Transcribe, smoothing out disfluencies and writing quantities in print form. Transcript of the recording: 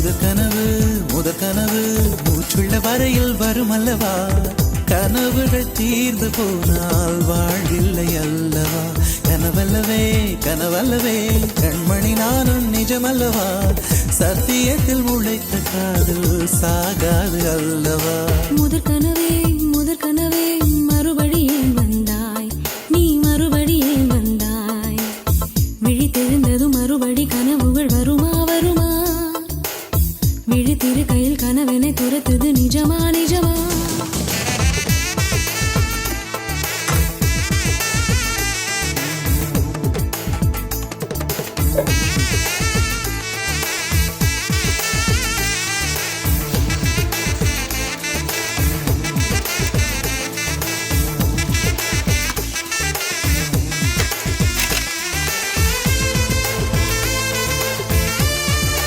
முதற் கனவு மூச்சுள்ள வரையில் வரும் அல்லவா, கனவுகள் தீர்ந்து போனால் வாழ்வில்லை அல்லவா, கனவல்லவே கனவல்லவே கண்மணி நானும் நிஜமல்லவா, சத்தியத்தில் உழைத்த காதல் சாகாது அல்லவா. முதற் கனவே மறுபடியே வந்தாய், நீ மறுபடியே வந்தாய், விழித்தெழுந்ததும் மறுபடி கனவுகள் வருமா வருமா, விழித்திரு கையில் கனவென துரத்துது நிஜமா நிஜமா.